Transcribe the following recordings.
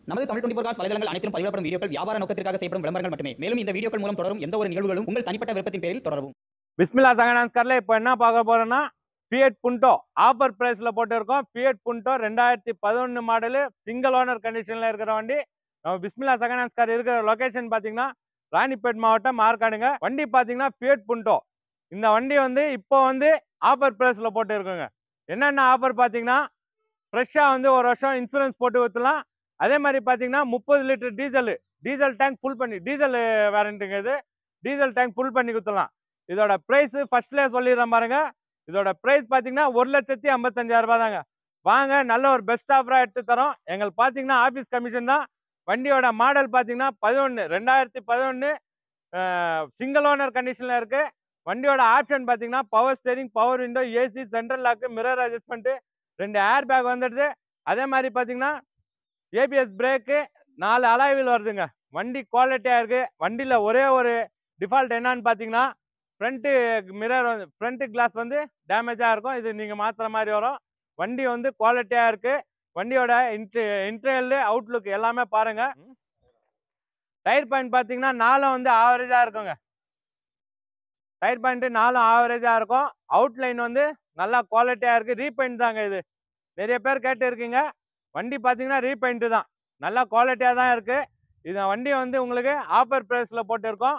நமது தமிழ் 24 காஸ் வலைதளங்கள் அனைத்தும் பதிவிடப்படும் வீடியோக்கள் வியாபார நோக்கத்திற்காக செய்யப்படும் விளம்பரங்கள் மட்டுமே. மேலும் இந்த வீடியோக்கள் மூலம் தொடரும் எந்த ஒரு நிகழ்வுகளும் உங்கள் தனிப்பட்ட விருப்பத்தின் பேரில் தொடரவும். பிஸ்மில்லா சகனான்ஸ்கர்ல இப்போ என்ன பார்க்க போறோம்னா ஃபியட் புண்டோ ஆஃபர் பிரைஸ்ல போட்டு இருக்கோம். ஃபியட் புண்டோ 2011 மாடலு சிங்கிள் ஓனர் கண்டிஷன்ல இருக்கிற வண்டி. நம்ம பிஸ்மில்லா சகனான்ஸ்கர் இருக்கிற லொகேஷன் பார்த்தீங்கன்னா ராணிப்பேட் மாவட்டம் மார்க்காடுங்க. வண்டி பார்த்தீங்கன்னா ஃபியட் புண்டோ. இந்த வண்டி வந்து இப்போ வந்து ஆஃபர் பிரைஸ்ல போட்டு இருக்குங்க. என்னென்ன ஆஃபர் பார்த்தீங்கன்னா ஃப்ரெஷ்ஷாக வந்து ஒரு வருஷம் இன்சூரன்ஸ் போட்டு ஊற்றலாம். அதே மாதிரி பார்த்தீங்கன்னா 30 லிட்டர் டீசல் டேங்க் ஃபுல் பண்ணி டீசல் வேரண்ட்டுங்க. இது டீசல் டேங்க் ஃபுல் பண்ணி கொடுத்துடலாம். இதோட பிரைஸ் ஃபர்ஸ்ட்லேயே சொல்லிடுறேன் பாருங்க. இதோட பிரைஸ் பார்த்தீங்கன்னா 1,55,000 ரூபாய் தாங்க. வாங்க நல்ல ஒரு பெஸ்ட் ஆஃபராக எடுத்து தரோம். எங்களுக்கு பார்த்தீங்கன்னா ஆஃபீஸ் கமிஷன் தான். வண்டியோட மாடல் பார்த்தீங்கன்னா 2011 சிங்கிள் ஓனர் கண்டிஷனில் இருக்கு. வண்டியோட ஆப்ஷன் பார்த்தீங்கன்னா power steering, power window, AC, central lock, mirror adjustment, 2 air bag வந்துடுது. அதே மாதிரி பார்த்தீங்கன்னா ஏபிஎஸ் பிரேக்கு, 4 அலாய் வீல் வருதுங்க. வண்டி குவாலிட்டியாக இருக்கு. வண்டியில் ஒரே ஒரு டிஃபால்ட் என்னன்னு பார்த்தீங்கன்னா ஃப்ரண்ட்டு மிரர் வந்து ஃப்ரண்ட் கிளாஸ் வந்து டேமேஜாக இருக்கும். இது நீங்கள் மாற்றுற மாதிரி வரும். வண்டி வந்து குவாலிட்டியாக இருக்கு. வண்டியோட இன்டீரியல் அவுட்லுக் எல்லாமே பாருங்க. டயர் பாயிண்ட் பார்த்தீங்கன்னா 4 வந்து ஆவரேஜாக இருக்குங்க. டயர் பாயிண்ட் 4 ஆவரேஜாக இருக்கும். அவுட்லைன் வந்து நல்லா குவாலிட்டியாக இருக்கு. ரீபெயிண்ட் தாங்க இது. நிறைய பேர் கேட்டு இருக்கீங்க. வண்டி பார்த்தீங்கன்னா ரீபெயிண்ட் தான். நல்லா குவாலிட்டியாக தான் இருக்கு. இந்த வண்டி வந்து உங்களுக்கு ஆஃபர் பிரைஸ்ல போட்டிருக்கோம்.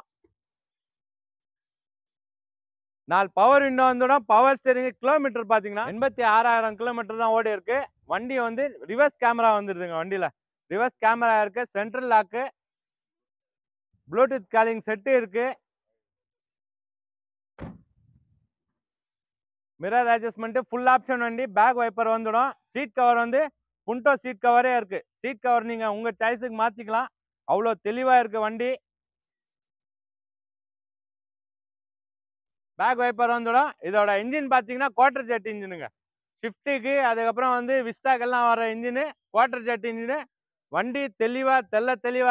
4 பவர் விண்டோ வந்துடும். Power steering. கிலோமீட்டர் பார்த்தீங்கன்னா 86,000 கிலோமீட்டர் தான் ஓடி இருக்கு. வண்டி வந்து ரிவர்ஸ் கேமரா வந்துருதுங்க. வண்டியில ரிவர்ஸ் கேமரா இருக்கு. Central lock, bluetooth calling set இருக்கு. மிரர் அட்ஜஸ்ட்மெண்ட் ஃபுல் ஆப்ஷன் வண்டி. பேக் வைப்பர் வந்துடும். சீட் கவர் வந்து புண்டோ சீட் கவரே இருக்கு. சீட் கவர் நீங்க உங்க சாய்ஸுக்கு மாத்திக்கலாம். அவ்வளோ தெளிவா இருக்கு வண்டி. பேக் வைப்பர் வந்துடும். இதோட இன்ஜின் பார்த்தீங்கன்னா குவார்டர் ஜெட் இன்ஜினுங்க. ஷிஃப்ட்டுக்கு அதுக்கப்புறம் வந்து விஸ்டாக்கெல்லாம் வர இன்ஜினு குவார்டர் ஜெட் இன்ஜினு. வண்டி தெளிவா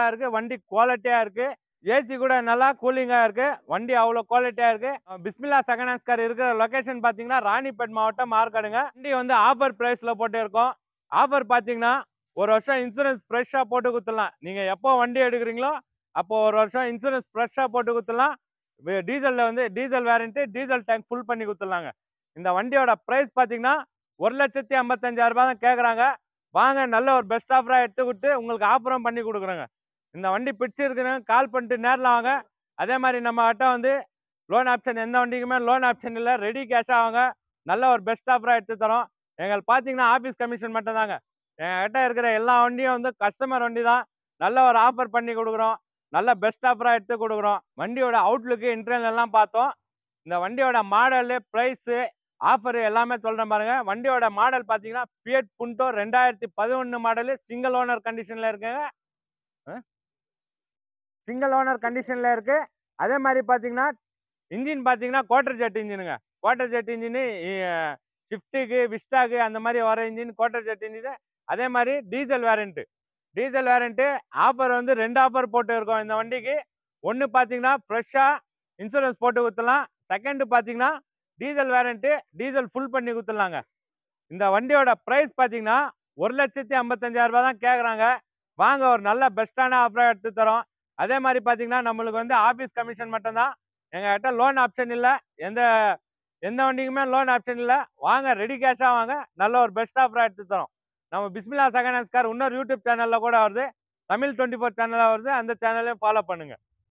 இருக்கு. வண்டி குவாலிட்டியா இருக்கு. ஏசி கூட நல்லா கூலிங்கா இருக்கு. வண்டி அவ்வளோ குவாலிட்டியா இருக்கு. பிஸ்மில்லா சகனான்ஸ்கர் இருக்கிற லொகேஷன் பார்த்தீங்கன்னா ராணிப்பேட் மாவட்டம் மார்க்காடுங்க. வண்டி வந்து ஆஃபர் பிரைஸ்ல போட்டு இருக்கோம். ஆஃபர் பார்த்தீங்கன்னா ஒரு வருஷம் இன்சூரன்ஸ் ஃப்ரெஷ்ஷாக போட்டு கொடுத்துடலாம். நீங்க எப்போ வண்டி எடுக்கிறீங்களோ அப்போ ஒரு வருஷம் இன்சூரன்ஸ் ஃப்ரெஷ்ஷாக போட்டு கொடுத்துடலாம். டீசல்ல வந்து டீசல் வேரண்ட்டு, டீசல் டேங்க் ஃபுல் பண்ணி கொடுத்துடலாங்க. இந்த வண்டியோட பிரைஸ் பார்த்தீங்கன்னா 1,55,000 ரூபாய் தான் கேட்குறாங்க. வாங்க நல்ல ஒரு பெஸ்ட் ஆஃபராக எடுத்து கொடுத்து உங்களுக்கு ஆஃபரும் பண்ணி கொடுக்குறோங்க. இந்த வண்டி பிடிச்சிருக்குன்னு கால் பண்ணிட்டு நேரில் வாங்க. அதே மாதிரி நம்ம கிட்ட வந்து லோன் ஆப்ஷன் எந்த வண்டிக்குமே லோன் ஆப்ஷன் இல்லை. ரெடி கேஷாக வாங்க. நல்ல ஒரு பெஸ்ட் ஆஃபராக எடுத்து தரோம். எங்களுக்கு பார்த்தீங்கன்னா ஆஃபீஸ் கமிஷன் மட்டும் தாங்க. என்கிட்ட இருக்கிற எல்லா வண்டியும் வந்து கஸ்டமர் வண்டி தான். நல்ல ஒரு ஆஃபர் பண்ணி கொடுக்குறோம். நல்ல பெஸ்ட் ஆஃபராக எடுத்து கொடுக்குறோம். வண்டியோட அவுட்லுக்கு இன்டர்னல் எல்லாம் பார்த்தோம். இந்த வண்டியோட மாடலு, ப்ரைஸு, ஆஃபர் எல்லாமே சொல்கிறேன் பாருங்க. வண்டியோட மாடல் பார்த்தீங்கன்னா ஃபியட் புண்டோ 2011 மாடலு சிங்கிள் ஓனர் கண்டிஷனில் இருக்குங்க. சிங்கிள் ஓனர் கண்டிஷனில் இருக்கு. அதே மாதிரி பார்த்தீங்கன்னா இன்ஜின் பார்த்தீங்கன்னா குவார்டர் ஜெட் இன்ஜினுங்க. குவார்டர் ஜெட் இன்ஜினு ஷிஃப்ட்டுக்கு விஸ்டாக்கு அந்த மாதிரி வர இன்ஜின் குவார்டர் ஜெட் இன்ஜினு. அதே மாதிரி டீசல் வேரண்ட்டு ஆஃபர் வந்து 2 ஆஃபர் போட்டு இருக்கோம் இந்த வண்டிக்கு. ஒன்று பார்த்தீங்கன்னா ஃப்ரெஷ்ஷாக இன்சூரன்ஸ் போட்டு கொடுத்துடலாம். செகண்டு பார்த்தீங்கன்னா டீசல் வேரண்ட்டு, டீசல் ஃபுல் பண்ணி கொடுத்துடலாங்க. இந்த வண்டியோட ப்ரைஸ் பார்த்தீங்கன்னா 1,55,000 ரூபாய் தான் கேட்குறாங்க. வாங்க ஒரு நல்ல பெஸ்ட்டான ஆஃபராக எடுத்து தரோம். அதே மாதிரி பார்த்தீங்கன்னா நம்மளுக்கு வந்து ஆஃபீஸ் கமிஷன் மட்டும்தான். எங்ககிட்ட லோன் ஆப்ஷன் இல்லை. எந்த வண்டிக்குமே லோன் ஆப்ஷன் இல்லை. வாங்க ரெடி கேஷாக வாங்க. நல்ல ஒரு பெஸ்ட் ஆஃபராக எடுத்து தரோம். நம்ம பிஸ்மில்லா சகனான்ஸ்கர் இன்னொரு யூடியூப் சேனலில் கூட வருது. தமிழ் 24 சேனலாக வருது. அந்த சேனலையும் ஃபாலோ பண்ணுங்க.